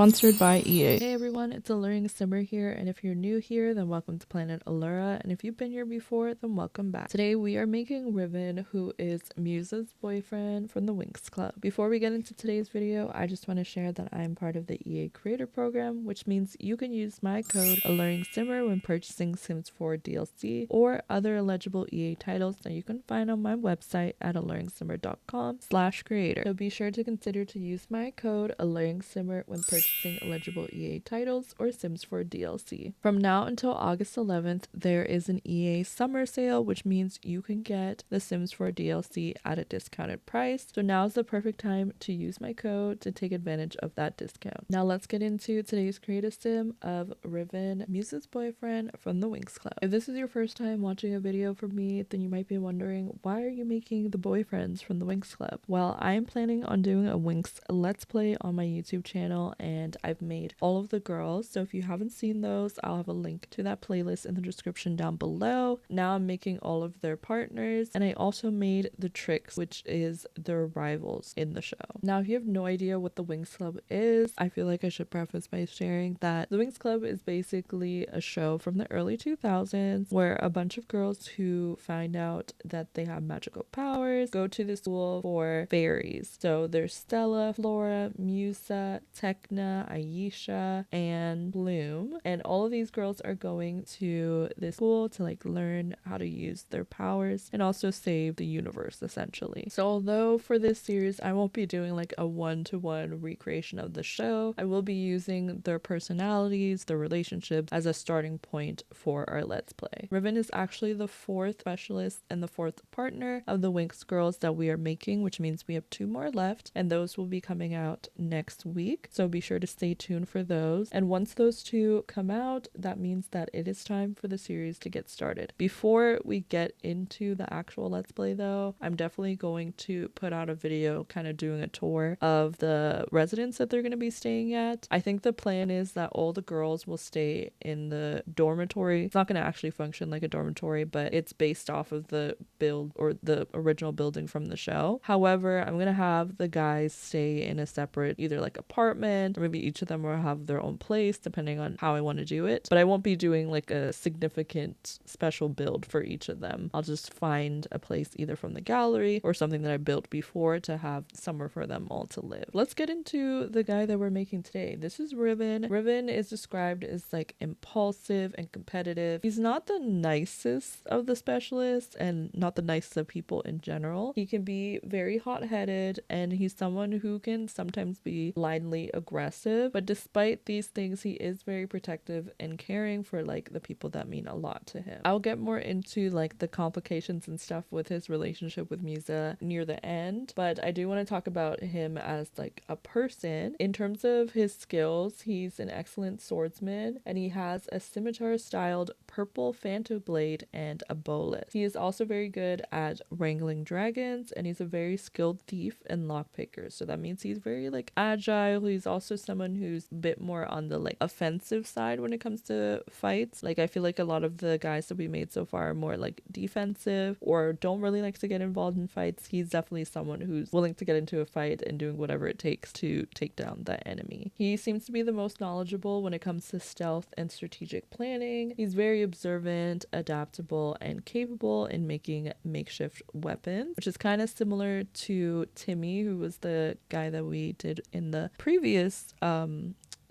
Sponsored by EA. Hey everyone, it's AlluringSimmer here, and if you're new here, then welcome to Planet Allura, and if you've been here before, then welcome back. Today we are making Riven, who is Musa's boyfriend from the Winx Club. Before we get into today's video, I just want to share that I am part of the EA Creator Program, which means you can use my code AlluringSimmer when purchasing Sims 4 DLC or other eligible EA titles that you can find on my website at AlluringSimmer.com/creator. So be sure to consider to use my code AlluringSimmer when purchasing eligible EA titles or Sims 4 DLC. From now until August 11th, there is an EA summer sale, which means you can get the Sims 4 DLC at a discounted price. So now is the perfect time to use my code to take advantage of that discount. Now let's get into today's creative sim of Riven, Musa's boyfriend from the Winx Club. If this is your first time watching a video from me, then you might be wondering, why are you making the boyfriends from the Winx Club? Well, I am planning on doing a Winx Let's Play on my YouTube channel, and I've made all of the girls, so if you haven't seen those, I'll have a link to that playlist in the description down below. Now I'm making all of their partners, and I also made the Tricks, which is their rivals in the show. Now, if you have no idea what the Winx Club is, I feel like I should preface by sharing that the Winx Club is basically a show from the early 2000s where a bunch of girls who find out that they have magical powers go to the school for fairies. So there's Stella, Flora, Musa, Tekna, Aisha, and Bloom, and all of these girls are going to this school to like learn how to use their powers and also save the universe essentially. So although for this series I won't be doing like a one-to-one recreation of the show, I will be using their personalities, their relationships as a starting point for our Let's Play. Riven is actually the fourth specialist and the fourth partner of the Winx girls that we are making, which means we have 2 more left, and those will be coming out next week, so be sure to stay tuned for those. And once those 2 come out, that means that it is time for the series to get started. Before we get into the actual Let's Play though, I'm definitely going to put out a video kind of doing a tour of the residence that they're going to be staying at. I think the plan is that all the girls will stay in the dormitory. It's not going to actually function like a dormitory, but it's based off of the build or the original building from the show. However, I'm going to have the guys stay in a separate either like apartment, or maybe each of them will have their own place depending on how I want to do it. But I won't be doing like a significant special build for each of them. I'll just find a place either from the gallery or something that I built before to have somewhere for them all to live. Let's get into the guy that we're making today. This is Riven. Riven is described as like impulsive and competitive. He's not the nicest of the specialists and not the nicest of people in general. He can be very hot-headed, and he's someone who can sometimes be blindly aggressive, but despite these things he is very protective and caring for like the people that mean a lot to him. I'll get more into like the complications and stuff with his relationship with Musa near the end, but I do want to talk about him as like a person. In terms of his skills, he's an excellent swordsman, and he has a scimitar styled purple phantom blade and a bowlet. He is also very good at wrangling dragons, and he's a very skilled thief and lockpicker, so that means he's very like agile. He's also someone who's a bit more on the like offensive side when it comes to fights. Like I feel like a lot of the guys that we made so far are more like defensive or don't really like to get involved in fights. He's definitely someone who's willing to get into a fight and doing whatever it takes to take down that enemy. He seems to be the most knowledgeable when it comes to stealth and strategic planning. He's very observant, adaptable, and capable in making makeshift weapons, which is kind of similar to Timmy, who was the guy that we did in the previous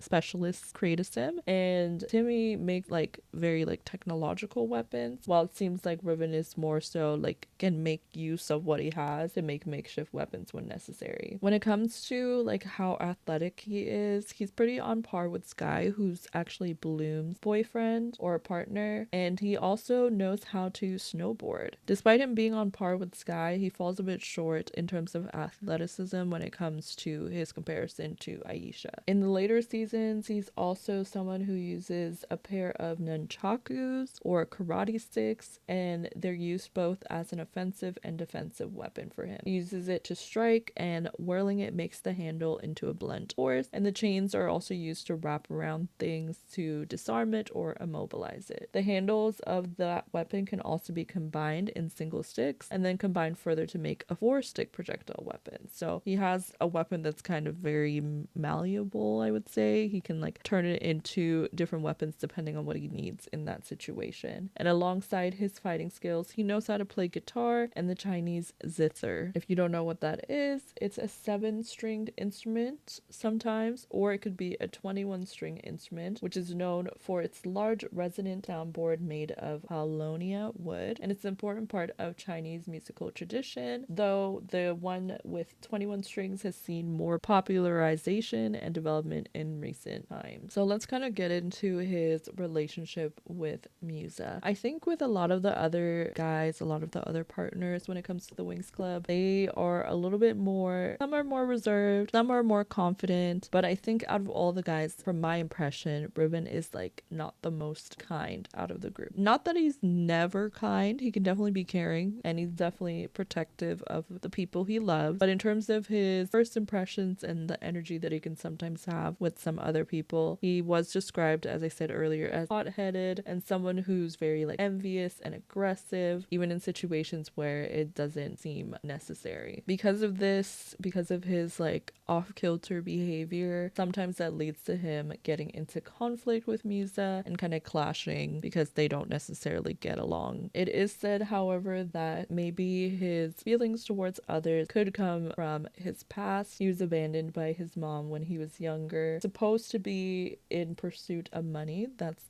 specialists create a sim, and Timmy make like very like technological weapons, while it seems like Riven is more so like can make use of what he has and make makeshift weapons when necessary. When it comes to like how athletic he is, he's pretty on par with Sky, who's actually Bloom's boyfriend or partner, and he also knows how to snowboard. Despite him being on par with Sky, he falls a bit short in terms of athleticism when it comes to his comparison to Aisha. In the later seasons, he's also someone who uses a pair of nunchakus or karate sticks, and they're used both as an offensive and defensive weapon for him. He uses it to strike, and whirling it makes the handle into a blunt force, and the chains are also used to wrap around things to disarm it or immobilize it. The handles of that weapon can also be combined in single sticks and then combined further to make a 4-stick projectile weapon. So he has a weapon that's kind of very malleable, I would say, way. He can like turn it into different weapons depending on what he needs in that situation. And alongside his fighting skills, he knows how to play guitar and the Chinese zither. If you don't know what that is, it's a 7-stringed instrument sometimes, or it could be a 21-string instrument, which is known for its large resonant soundboard made of paulownia wood, and it's an important part of Chinese musical tradition, though the one with 21 strings has seen more popularization and development in recent times. So let's kind of get into his relationship with Musa. I think with a lot of the other guys, a lot of the other partners when it comes to the Winx Club, they are a little bit more, some are more reserved, some are more confident, but I think out of all the guys, from my impression, Riven is like not the most kind out of the group. Not that he's never kind, he can definitely be caring and he's definitely protective of the people he loves, but in terms of his first impressions and the energy that he can sometimes have with some other people, he was described, as I said earlier, as hot-headed and someone who's very like envious and aggressive, even in situations where it doesn't seem necessary. Because of this, because of his like off-kilter behavior, sometimes that leads to him getting into conflict with Musa and kind of clashing because they don't necessarily get along. It is said, however, that maybe his feelings towards others could come from his past. He was abandoned by his mom when he was younger, supposed to be in pursuit of money. That's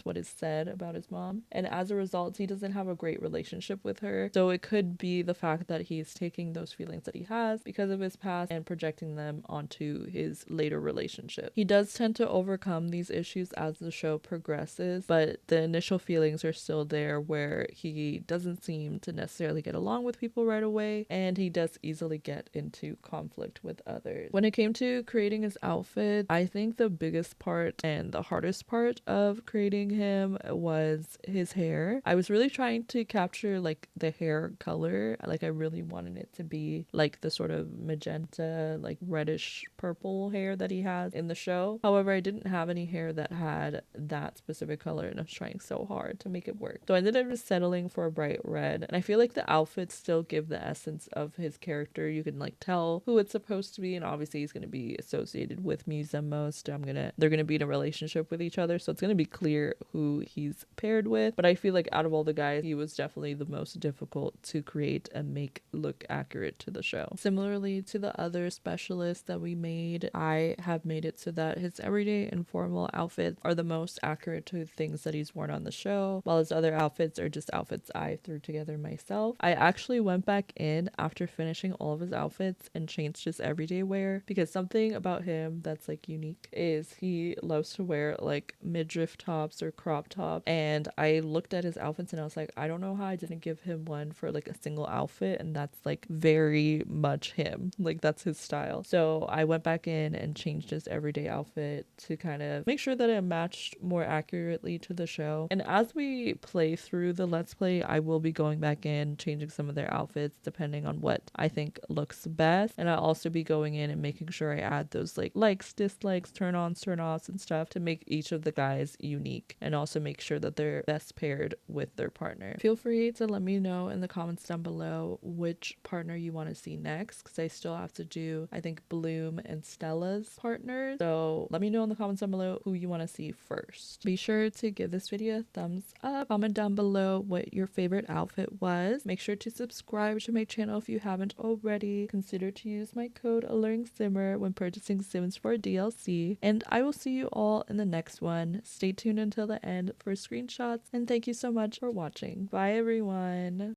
what is said about his mom, and as a result he doesn't have a great relationship with her. So it could be the fact that he's taking those feelings that he has because of his past and projecting them onto his later relationship. He does tend to overcome these issues as the show progresses, but the initial feelings are still there where he doesn't seem to necessarily get along with people right away, and he does easily get into conflict with others. When it came to creating his outfit, I think the biggest part and the hardest part of creating him was his hair. I was really trying to capture like the hair color. Like I really wanted it to be like the sort of magenta, like reddish purple hair that he has in the show. However, I didn't have any hair that had that specific color, and I was trying so hard to make it work. So I ended up just settling for a bright red, and I feel like the outfits still give the essence of his character. You can like tell who it's supposed to be, and obviously he's going to be associated with Musa most. They're going to be in a relationship with each other, so it's going to be clear who he's paired with. But I feel like out of all the guys, he was definitely the most difficult to create and make look accurate to the show. Similarly to the other specialists that we made, I have made it so that his everyday and formal outfits are the most accurate to things that he's worn on the show, while his other outfits are just outfits I threw together myself. I actually went back in after finishing all of his outfits and changed his everyday wear, because something about him that's like unique is he loves to wear like midriff tops or crop top, and I looked at his outfits and I was like, I don't know how I didn't give him one for like a single outfit, and that's like very much him, like that's his style. So I went back in and changed his everyday outfit to kind of make sure that it matched more accurately to the show. And as we play through the Let's Play, I will be going back in, changing some of their outfits depending on what I think looks best, and I'll also be going in and making sure I add those like likes, dislikes, turn-ons, turn-offs and stuff to make each of the guys unique, and also make sure that they're best paired with their partner. Feel free to let me know in the comments down below which partner you want to see next, because I still have to do, I think, Bloom and Stella's partners. So let me know in the comments down below who you want to see first. Be sure to give this video a thumbs up, comment down below what your favorite outfit was. Make sure to subscribe to my channel if you haven't already. Consider to use my code AlluringSimmer when purchasing Sims 4 DLC, and I will see you all in the next one. Stay tuned until the end for screenshots, and thank you so much for watching. Bye everyone.